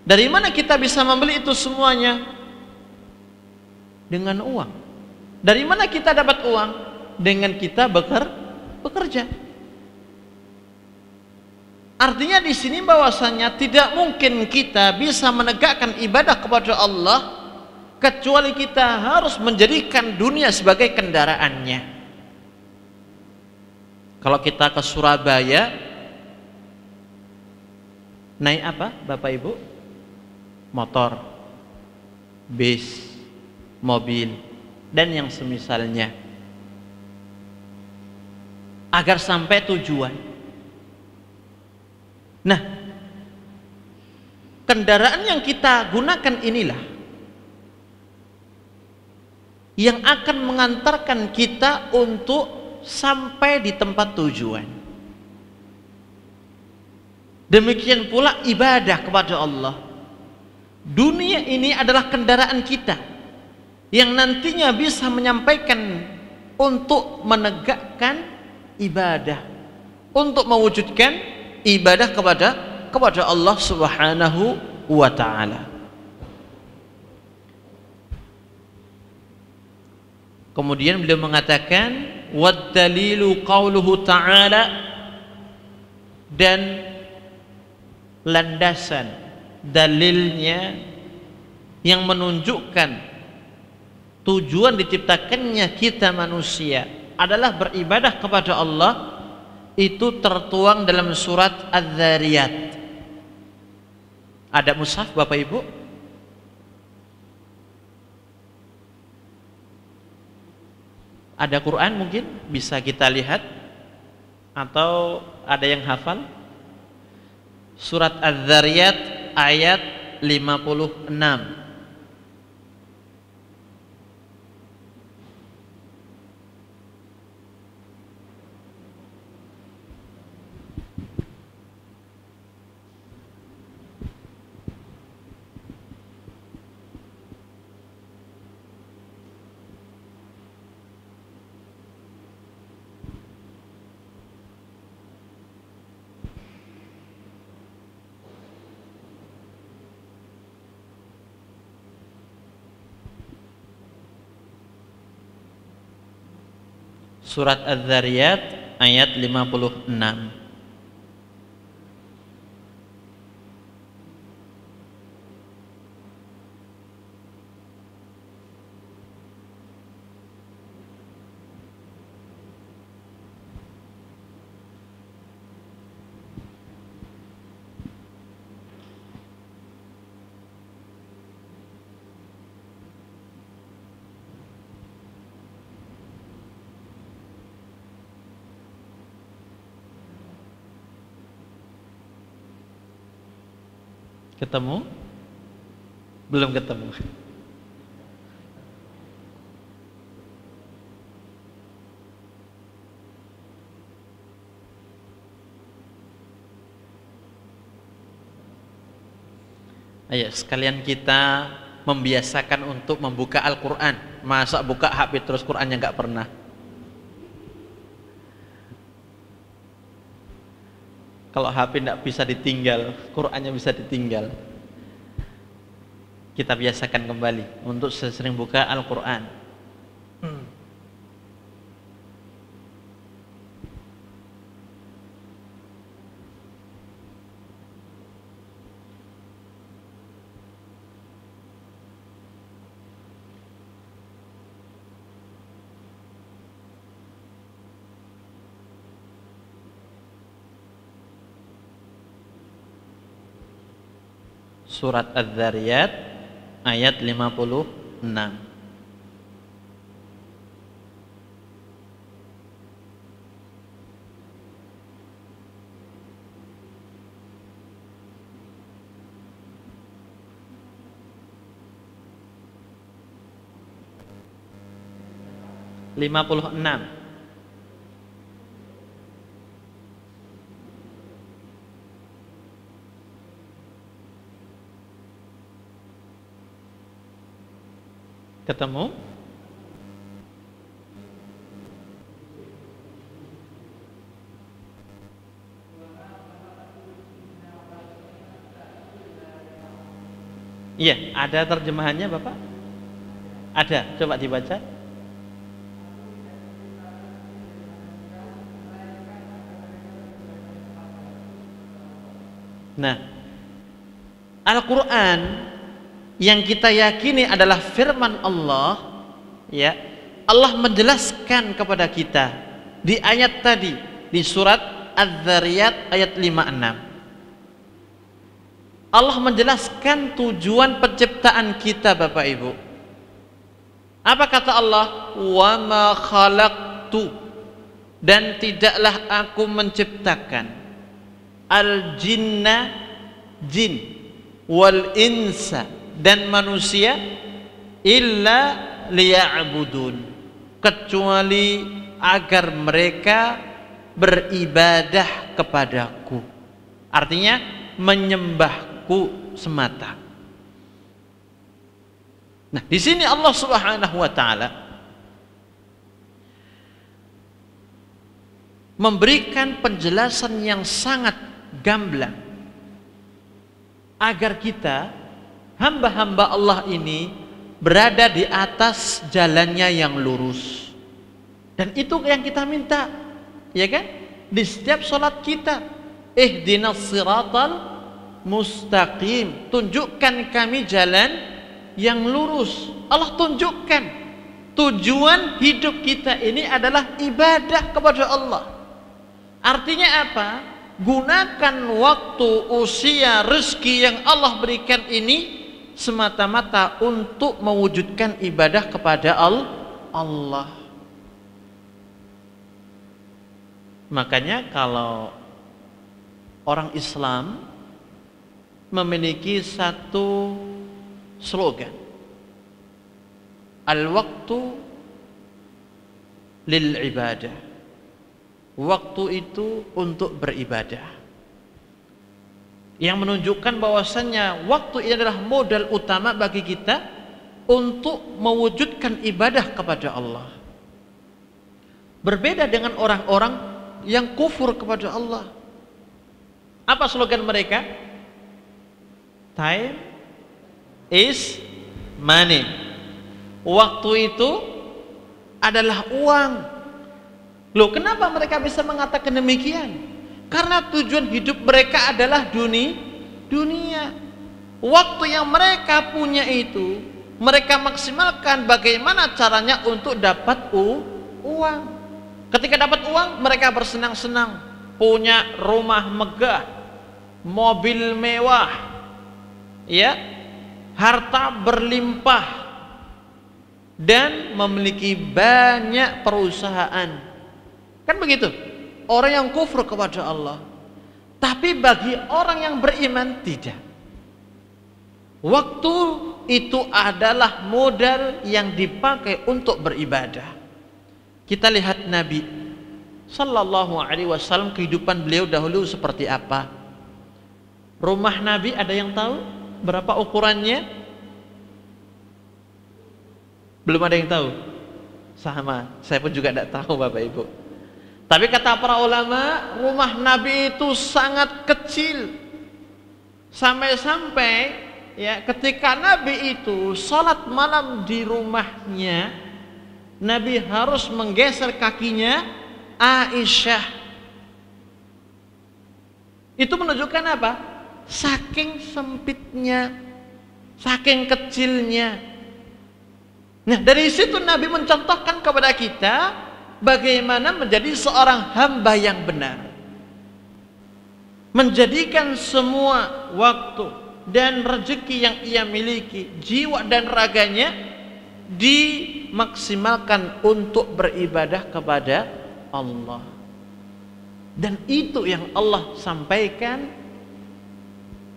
Dari mana kita bisa membeli itu semuanya? Dengan uang. Dari mana kita dapat uang? Dengan kita bekerja. Artinya di sini bahwasanya tidak mungkin kita bisa menegakkan ibadah kepada Allah kecuali kita harus menjadikan dunia sebagai kendaraannya. Kalau kita ke Surabaya, naik apa Bapak Ibu? Motor, bis, mobil, dan yang semisalnya, agar sampai tujuan. Nah, kendaraan yang kita gunakan inilah yang akan mengantarkan kita untuk sampai di tempat tujuan. Demikian pula ibadah kepada Allah. Dunia ini adalah kendaraan kita yang nantinya bisa menyampaikan untuk menegakkan ibadah, untuk mewujudkan ibadah kepada Allah Subhanahu wa ta'ala. Kemudian beliau mengatakan wad dalilu qauluhu ta'ala, dan landasan dalilnya yang menunjukkan tujuan diciptakannya kita manusia adalah beribadah kepada Allah itu tertuang dalam surat Az-Zariyat. Ada mushaf Bapak Ibu? Ada Quran mungkin bisa kita lihat, atau ada yang hafal? Surat Az-Zariyat ayat 56. Surat Az-Zariyat ayat 56. Ketemu? Belum ketemu. Ayo sekalian kita membiasakan untuk membuka Al-Quran. Masa buka HP terus Qurannya nggak pernah? Kalau HP tidak bisa ditinggal, Qurannya bisa ditinggal. Kita biasakan kembali untuk sering buka Al-Quran. Surat Az-Zariyat ayat 56. Ketemu? Iya, ada terjemahannya Bapak? Ada, coba dibaca. Nah, Al-Quran yang kita yakini adalah firman Allah, ya. Allah menjelaskan kepada kita di ayat tadi di surat Az-Zariyat ayat 56. Allah menjelaskan tujuan penciptaan kita, Bapak Ibu. Apa kata Allah? Wa ma khalaqtu, dan tidaklah aku menciptakan al-jinna, jin, wal insa, dan manusia, illa liya'budun, kecuali agar mereka beribadah kepadaku. Artinya menyembahku semata. Nah, di sini Allah Subhanahu wa taala memberikan penjelasan yang sangat gamblang agar kita hamba-hamba Allah ini berada di atas jalannya yang lurus. Dan itu yang kita minta, ya kan? Di setiap sholat kita, ihdinas siratal mustaqim, tunjukkan kami jalan yang lurus. Allah tunjukkan tujuan hidup kita ini adalah ibadah kepada Allah. Artinya apa? Gunakan waktu, usia, rezeki yang Allah berikan ini semata-mata untuk mewujudkan ibadah kepada Allah. Makanya kalau orang Islam memiliki satu slogan, al-waktu lil ibadah, waktu itu untuk beribadah, yang menunjukkan bahwasannya waktu ini adalah modal utama bagi kita untuk mewujudkan ibadah kepada Allah. Berbeda dengan orang-orang yang kufur kepada Allah. Apa slogan mereka? Time is money. Waktu itu adalah uang. Loh, kenapa mereka bisa mengatakan demikian? Karena tujuan hidup mereka adalah dunia. Waktu yang mereka punya itu, mereka maksimalkan bagaimana caranya untuk dapat uang. Ketika dapat uang, mereka bersenang-senang, punya rumah megah, mobil mewah, ya, harta berlimpah, dan memiliki banyak perusahaan. Kan begitu orang yang kufur kepada Allah. Tapi bagi orang yang beriman tidak. Waktu itu adalah modal yang dipakai untuk beribadah. Kita lihat Nabi Sallallahu Alaihi Wasallam, kehidupan beliau dahulu seperti apa. Rumah Nabi ada yang tahu berapa ukurannya? Belum ada yang tahu. Sama, saya pun juga tidak tahu Bapak Ibu. Tapi kata para ulama, rumah Nabi itu sangat kecil. Sampai-sampai ya, ketika Nabi itu sholat malam di rumahnya, Nabi harus menggeser kakinya Aisyah. Itu menunjukkan apa? Saking sempitnya, saking kecilnya. Nah, dari situ Nabi mencontohkan kepada kita bagaimana menjadi seorang hamba yang benar, menjadikan semua waktu dan rezeki yang ia miliki, jiwa dan raganya dimaksimalkan untuk beribadah kepada Allah. Dan itu yang Allah sampaikan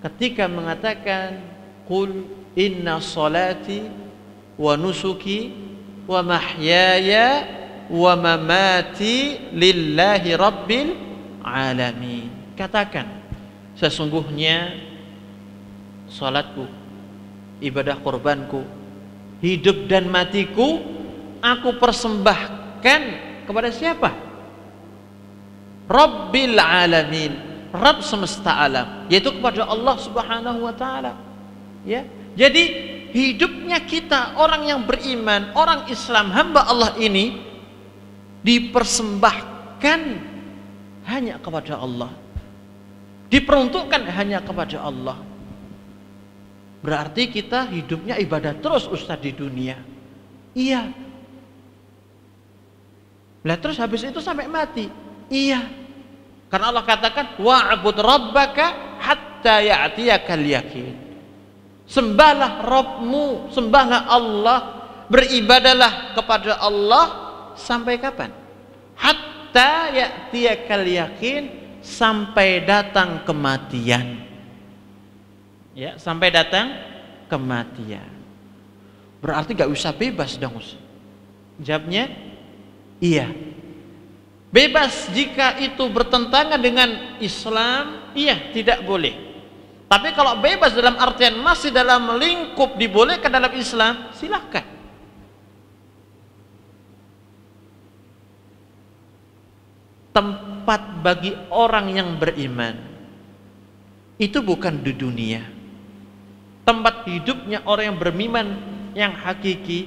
ketika mengatakan, qul inna salati wa nusuki wa mahyaya wa mamati lillahi rabbil alamin. Katakan, sesungguhnya salatku, ibadah kurbanku, hidup dan matiku aku persembahkan kepada siapa? Rabbil alamin, Rabb semesta alam, yaitu kepada Allah Subhanahu wa taala. Ya. Jadi hidupnya kita orang yang beriman, orang Islam, hamba Allah ini dipersembahkan hanya kepada Allah, diperuntukkan hanya kepada Allah. Berarti kita hidupnya ibadah terus Ustaz di dunia. Iya. Lah terus habis itu sampai mati. Iya. Karena Allah katakan wa'bud rabbaka hatta ya'tiyakal yaqin. Sembahlah Rabbmu, sembahlah Allah, beribadalah kepada Allah sampai kapan? Hatta ya'tiyakal yaqin, sampai datang kematian. Ya, sampai datang kematian. Berarti gak usah bebas dong. Jawabnya iya. Bebas jika itu bertentangan dengan Islam, iya, tidak boleh. Tapi kalau bebas dalam artian masih dalam lingkup dibolehkan dalam Islam, silahkan. Tempat bagi orang yang beriman itu bukan di dunia. Tempat hidupnya orang yang beriman yang hakiki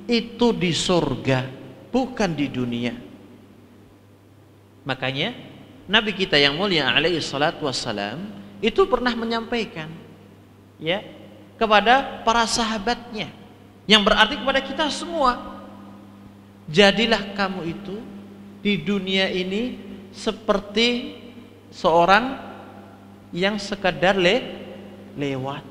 itu di surga, bukan di dunia. Makanya Nabi kita yang mulia alaihi salatu wassalam itu pernah menyampaikan ya kepada para sahabatnya, yang berarti kepada kita semua, jadilah kamu itu di dunia ini seperti seorang yang sekadar lewat.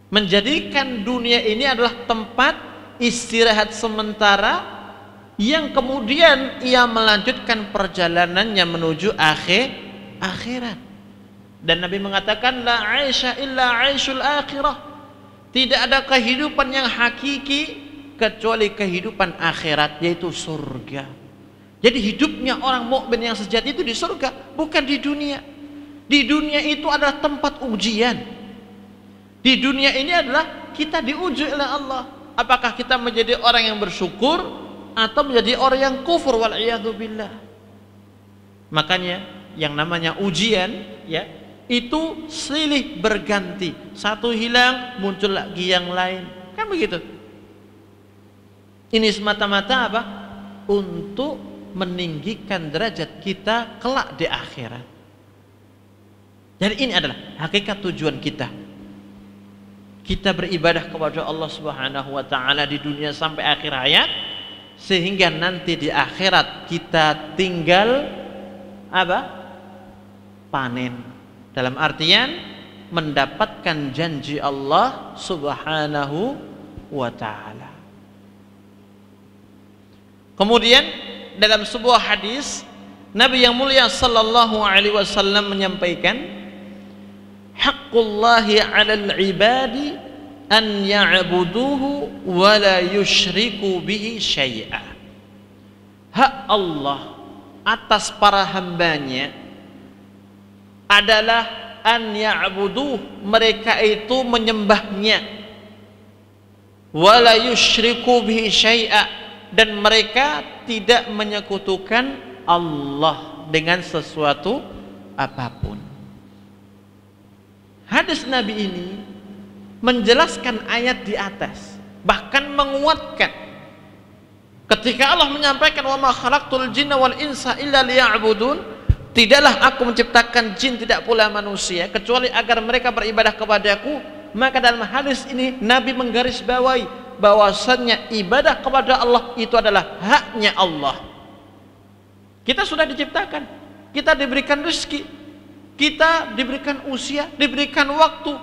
Menjadikan dunia ini adalah tempat istirahat sementara yang kemudian ia melanjutkan perjalanannya menuju akhirat. Dan Nabi mengatakan la aisha illa aishul akhirah. Tidak ada kehidupan yang hakiki kecuali kehidupan akhirat, yaitu surga. Jadi hidupnya orang mukmin yang sejati itu di surga, bukan di dunia. Di dunia itu adalah tempat ujian. Di dunia ini adalah kita diuji oleh Allah. Apakah kita menjadi orang yang bersyukur atau menjadi orang yang kufur, wal'iyadzubillah. Makanya yang namanya ujian ya, itu silih berganti. Satu hilang, muncul lagi yang lain. Kan begitu. Ini semata-mata apa? Untuk meninggikan derajat kita kelak di akhirat. Jadi ini adalah hakikat tujuan kita. Kita beribadah kepada Allah Subhanahu wa taala di dunia sampai akhir hayat, sehingga nanti di akhirat kita tinggal apa? Panen. Dalam artian mendapatkan janji Allah Subhanahu wa taala. Kemudian dalam sebuah hadis Nabi yang mulia sallallahu alaihi wasallam menyampaikan, haqqullahi 'alal 'ibadi an ya'buduhu wa la yusyriku bihi syai'a. Hak Allah atas para hambanya adalah an ya'buduh, mereka itu menyembahnya, wa la yusyriku bihi syai'a, dan mereka tidak menyekutukan Allah dengan sesuatu apapun. Hadis Nabi ini menjelaskan ayat di atas, bahkan menguatkan ketika Allah menyampaikan wa ma khalaqtul jinna wal insa illa liya'budun, tidaklah aku menciptakan jin tidak pula manusia kecuali agar mereka beribadah kepadaku. Maka dalam hadis ini Nabi menggarisbawahi bahwasannya ibadah kepada Allah itu adalah haknya Allah. Kita sudah diciptakan, kita diberikan rezeki, kita diberikan usia, diberikan waktu.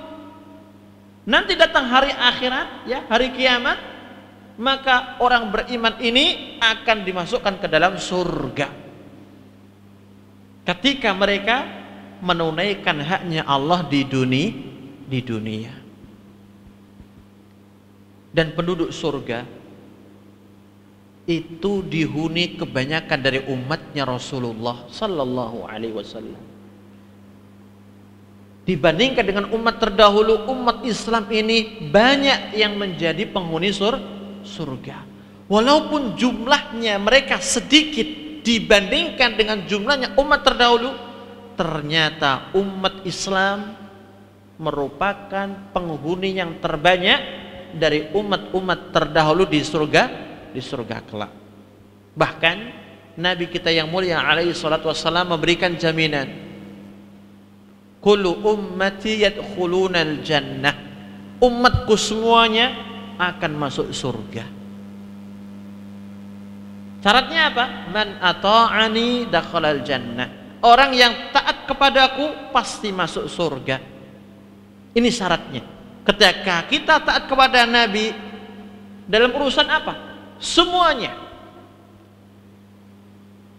Nanti datang hari akhirat, ya, hari kiamat, maka orang beriman ini akan dimasukkan ke dalam surga ketika mereka menunaikan haknya Allah di dunia. Dan penduduk surga itu dihuni kebanyakan dari umatnya Rasulullah sallallahu alaihi wasallam. Dibandingkan dengan umat terdahulu, umat Islam ini banyak yang menjadi penghuni surga. Walaupun jumlahnya mereka sedikit dibandingkan dengan jumlahnya umat terdahulu, ternyata umat Islam merupakan penghuni yang terbanyak dari umat-umat terdahulu di surga kelak. Bahkan Nabi kita yang mulia alaihi salatu wassalam memberikan jaminan, kullu ummati yadkhulunal jannah, umatku semuanya akan masuk surga. Syaratnya apa? Man ata'ani dakhalal jannah, orang yang taat kepadaku pasti masuk surga. Ini syaratnya. Ketika kita taat kepada Nabi dalam urusan apa? Semuanya.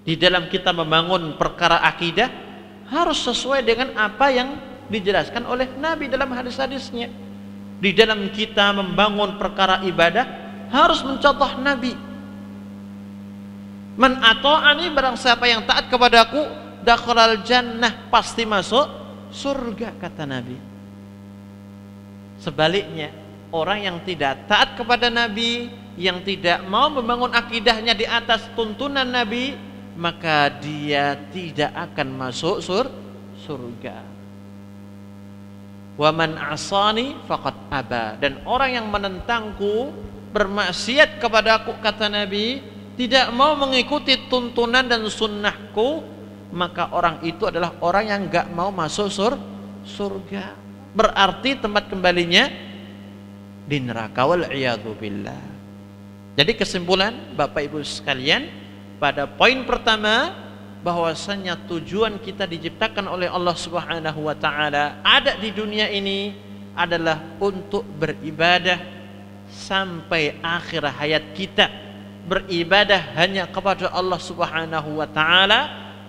Di dalam kita membangun perkara akidah harus sesuai dengan apa yang dijelaskan oleh Nabi dalam hadis-hadisnya. Di dalam kita membangun perkara ibadah harus mencontoh Nabi. Man ata'ani, barang siapa yang taat kepadaku, dakhalal jannah, pasti masuk surga, kata Nabi. Sebaliknya, orang yang tidak taat kepada Nabi, yang tidak mau membangun akidahnya di atas tuntunan Nabi, maka dia tidak akan masuk surga. Wa man asani faqad aba, dan orang yang menentangku, bermaksiat kepadaku, kata Nabi, tidak mau mengikuti tuntunan dan sunnahku, maka orang itu adalah orang yang enggak mau masuk surga. Berarti tempat kembalinya di neraka, wal iyadzu billah. Jadi kesimpulan Bapak Ibu sekalian, pada poin pertama, bahwasannya tujuan kita diciptakan oleh Allah Subhanahu wa taala ada di dunia ini adalah untuk beribadah sampai akhir hayat kita. Beribadah hanya kepada Allah Subhanahu wa taala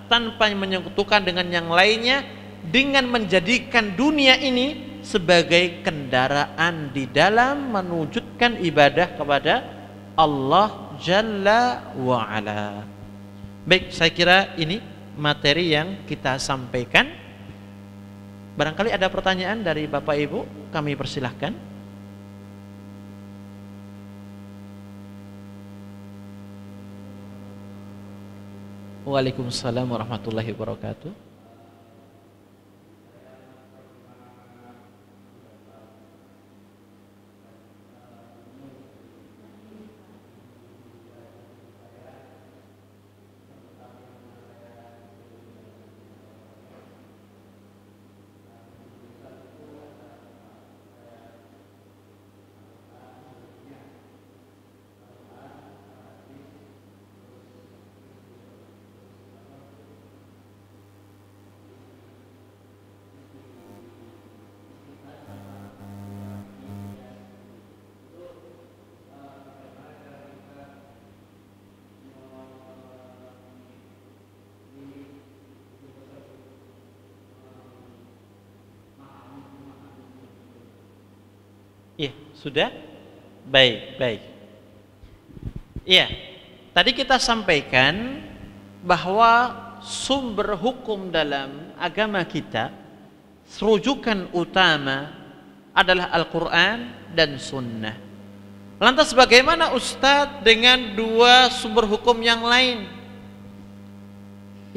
tanpa menyekutukan dengan yang lainnya, dengan menjadikan dunia ini sebagai kendaraan di dalam menwujudkan ibadah kepada Allah Jalla wa Ala. Baik, saya kira ini materi yang kita sampaikan. Barangkali ada pertanyaan dari Bapak Ibu, kami persilahkan. Waalaikumsalam warahmatullahi wabarakatuh. Sudah? Baik, baik. Iya. Tadi kita sampaikan bahwa sumber hukum dalam agama kita, rujukan utama adalah Al-Quran dan Sunnah. Lantas bagaimana Ustadz dengan dua sumber hukum yang lain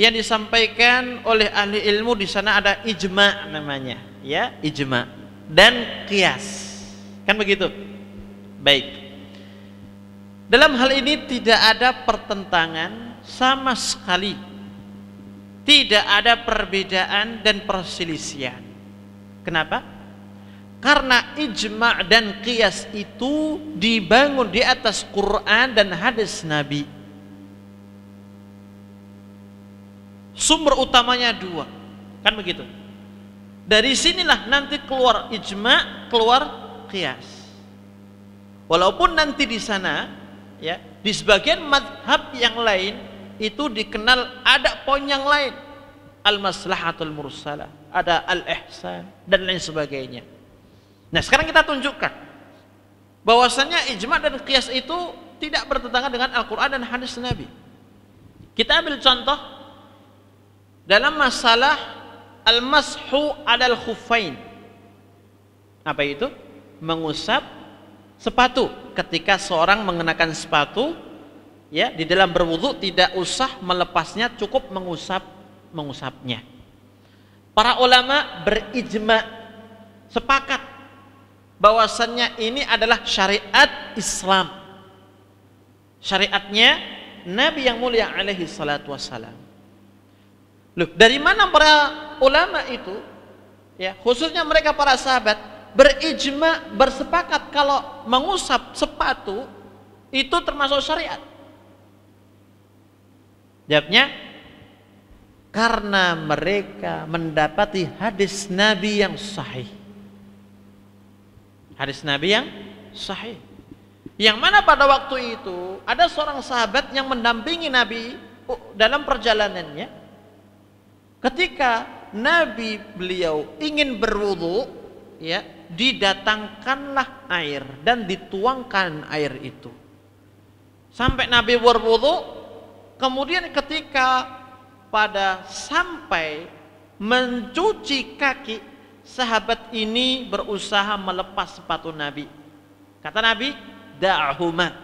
yang disampaikan oleh ahli ilmu? Di sana ada ijma namanya, ya, ijma dan qiyas, kan begitu? Baik. Dalam hal ini tidak ada pertentangan sama sekali, tidak ada perbedaan dan perselisihan. Kenapa? Karena ijma' dan qiyas itu dibangun di atas Quran dan hadis Nabi. Sumber utamanya dua, kan begitu? Dari sinilah nanti keluar ijma', keluar qiyas. Walaupun nanti di sana, ya, di sebagian madhab yang lain itu dikenal ada poin yang lain, al-maslahatul mursalah, ada al-ihsan dan lain sebagainya. Nah, sekarang kita tunjukkan bahwasannya ijma dan qiyas itu tidak bertentangan dengan Al-Quran dan hadis Nabi. Kita ambil contoh dalam masalah al-mashu alal khuffain. Apa itu? Mengusap sepatu. Ketika seorang mengenakan sepatu, ya, di dalam berwudu tidak usah melepasnya, cukup mengusapnya. Para ulama berijma, sepakat bahwasannya ini adalah syariat Islam, syariatnya Nabi yang mulia alaihi salatu wassalam. Loh, dari mana para ulama itu, ya, khususnya mereka para sahabat, berijma, bersepakat kalau mengusap sepatu itu termasuk syariat? Jawabnya, karena mereka mendapati hadis Nabi yang sahih. Hadis Nabi yang sahih, yang mana pada waktu itu ada seorang sahabat yang mendampingi Nabi dalam perjalanannya. Ketika Nabi beliau ingin berwudu, ya, didatangkanlah air dan dituangkan air itu sampai Nabi berwudu. Kemudian ketika pada sampai mencuci kaki, sahabat ini berusaha melepas sepatu Nabi. Kata Nabi, da'huma,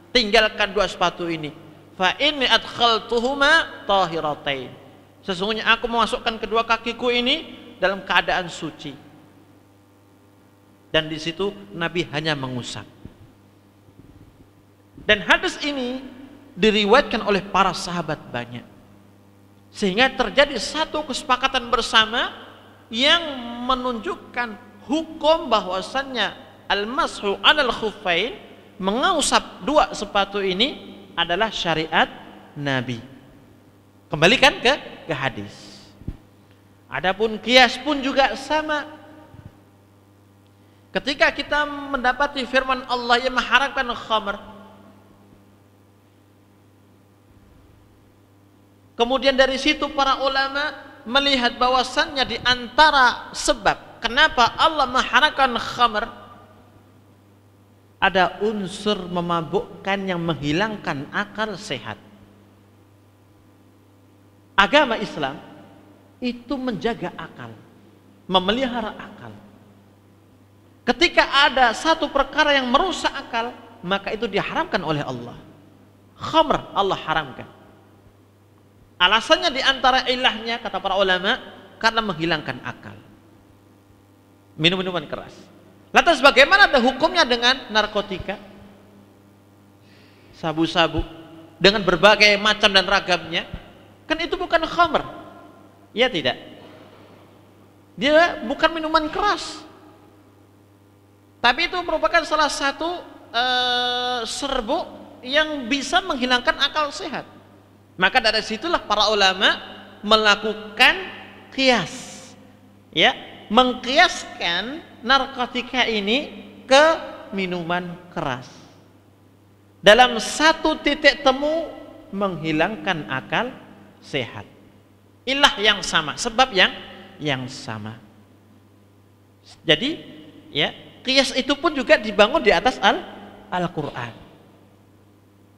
tinggalkan dua sepatu ini. Fa inni adkhaltuhuma tahiratain. Sesungguhnya aku memasukkan kedua kakiku ini dalam keadaan suci. Dan di situ Nabi hanya mengusap. Dan hadis ini diriwayatkan oleh para sahabat banyak, sehingga terjadi satu kesepakatan bersama yang menunjukkan hukum bahwasannya al-mashu 'alal khuffain, mengusap dua sepatu ini adalah syariat Nabi. Kembalikan ke hadis. Adapun qiyas pun juga sama. Ketika kita mendapati firman Allah yang mengharamkan khamr, kemudian dari situ para ulama melihat bahwasannya di antara sebab kenapa Allah mengharamkan khamr, ada unsur memabukkan yang menghilangkan akal sehat. Agama Islam itu menjaga akal, memelihara akal. Ketika ada satu perkara yang merusak akal, maka itu diharamkan oleh Allah. Khamr Allah haramkan. Alasannya di antara ilahnya, kata para ulama, karena menghilangkan akal. Minum-minuman keras. Lantas bagaimana ada hukumnya dengan narkotika? Sabu-sabu dengan berbagai macam dan ragamnya. Kan itu bukan khamr. Ya tidak? Dia bukan minuman keras. Tapi itu merupakan salah satu serbuk yang bisa menghilangkan akal sehat. Maka dari situlah para ulama melakukan qiyas, ya, mengkiaskan narkotika ini ke minuman keras. Dalam satu titik temu menghilangkan akal sehat. Ilah yang sama, sebab yang sama. Jadi, ya, Qiyas itu pun juga dibangun di atas Al-Quran.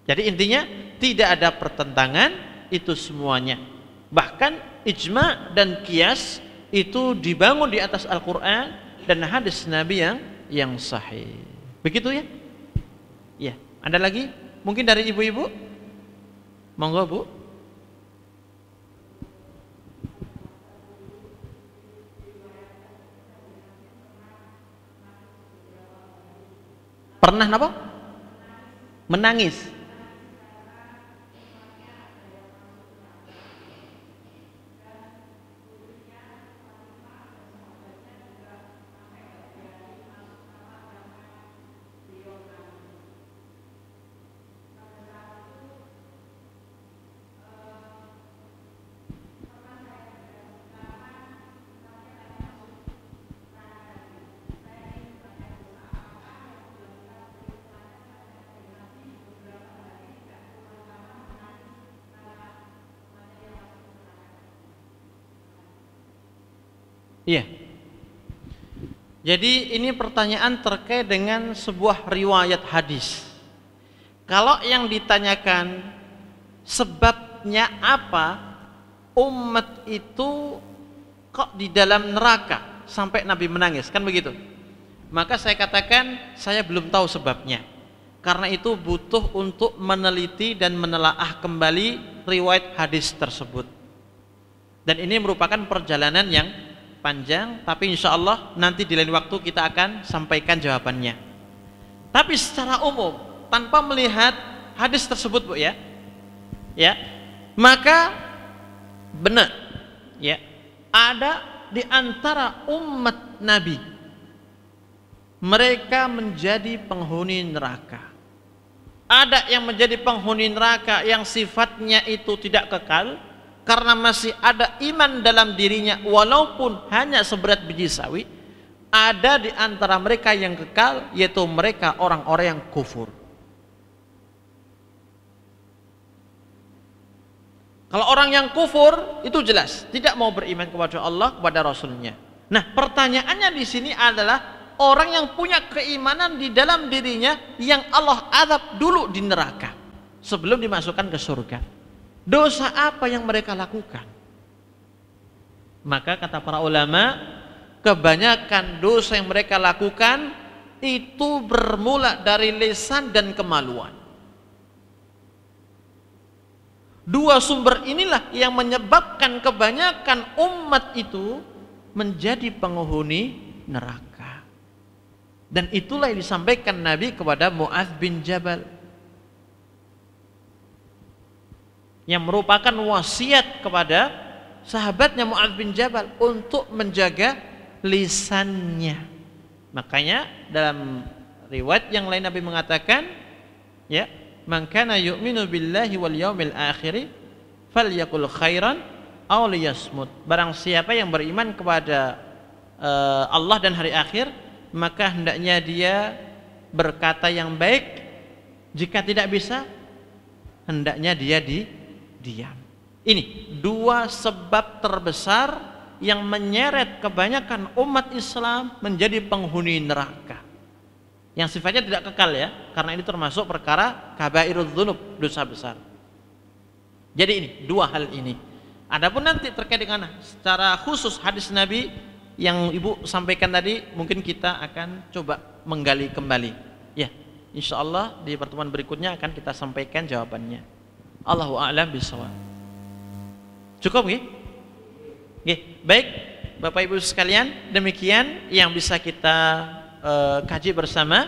Jadi intinya tidak ada pertentangan itu semuanya. Bahkan ijma dan qiyas itu dibangun di atas Al-Quran dan hadis Nabi yang sahih. Begitu ya? Ya. Ada lagi? Mungkin dari ibu-ibu? Monggo Bu. Pernah apa? Menangis. Iya. Jadi ini pertanyaan terkait dengan sebuah riwayat hadis. Kalau yang ditanyakan sebabnya apa umat itu kok di dalam neraka sampai Nabi menangis, kan begitu? Maka saya katakan saya belum tahu sebabnya. Karena itu butuh untuk meneliti dan menelaah kembali riwayat hadis tersebut. Dan ini merupakan perjalanan yang panjang, tapi insya Allah nanti di lain waktu kita akan sampaikan jawabannya. Tapi secara umum, tanpa melihat hadis tersebut Bu ya, maka benar ya, ada di antara umat Nabi mereka menjadi penghuni neraka. Ada yang menjadi penghuni neraka yang sifatnya itu tidak kekal karena masih ada iman dalam dirinya walaupun hanya seberat biji sawi. Ada di antara mereka yang kekal, yaitu mereka orang-orang yang kufur. Kalau orang yang kufur itu jelas tidak mau beriman kepada Allah, kepada Rasulnya. Nah, pertanyaannya di sini adalah orang yang punya keimanan di dalam dirinya yang Allah azab dulu di neraka sebelum dimasukkan ke surga. Dosa apa yang mereka lakukan? Maka kata para ulama, kebanyakan dosa yang mereka lakukan itu bermula dari lisan dan kemaluan. Dua sumber inilah yang menyebabkan kebanyakan umat itu menjadi penghuni neraka. Dan itulah yang disampaikan Nabi kepada Mu'adz bin Jabal, yang merupakan wasiat kepada sahabatnya Mu'adz bin Jabal untuk menjaga lisannya. Makanya dalam riwayat yang lain Nabi mengatakan, ya, man kana yu'minu billahi wal yaumil akhir falyakul khairan aw liyasmut. Barang siapa yang beriman kepada Allah dan hari akhir, maka hendaknya dia berkata yang baik. Jika tidak bisa, hendaknya dia diam. Ini dua sebab terbesar yang menyeret kebanyakan umat Islam menjadi penghuni neraka, yang sifatnya tidak kekal ya, karena ini termasuk perkara kabairudz dzunub, dosa besar. Jadi ini dua hal ini. Adapun nanti terkait dengan secara khusus hadis Nabi yang Ibu sampaikan tadi, mungkin kita akan coba menggali kembali. Ya, insya Allah di pertemuan berikutnya akan kita sampaikan jawabannya. Allahu a'lam bishawab. Cukup nggih? Nggih, baik Bapak Ibu sekalian, demikian yang bisa kita kaji bersama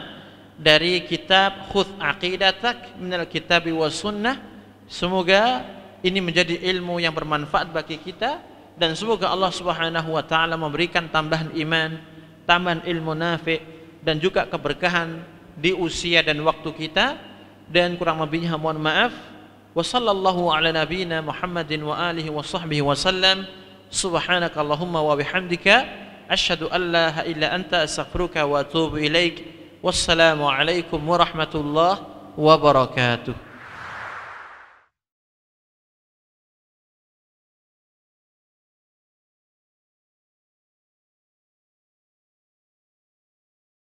dari kitab Khudh Aqidatak minal Kitabi was Sunnah. Semoga ini menjadi ilmu yang bermanfaat bagi kita, dan semoga Allah Subhanahu wa taala memberikan tambahan iman, tambahan ilmu nafi' dan juga keberkahan di usia dan waktu kita. Dan kurang lebihnya mohon maaf. Wa sallallahu ala nabiyyina Muhammadin wa alihi wa sahbihi wa sallam. Subhanakallahumma wa bihamdika asyhadu an la ilaha illa anta astaghfiruka wa atubu ilaik. Wassalamu alaikum warahmatullahi wabarakatuh.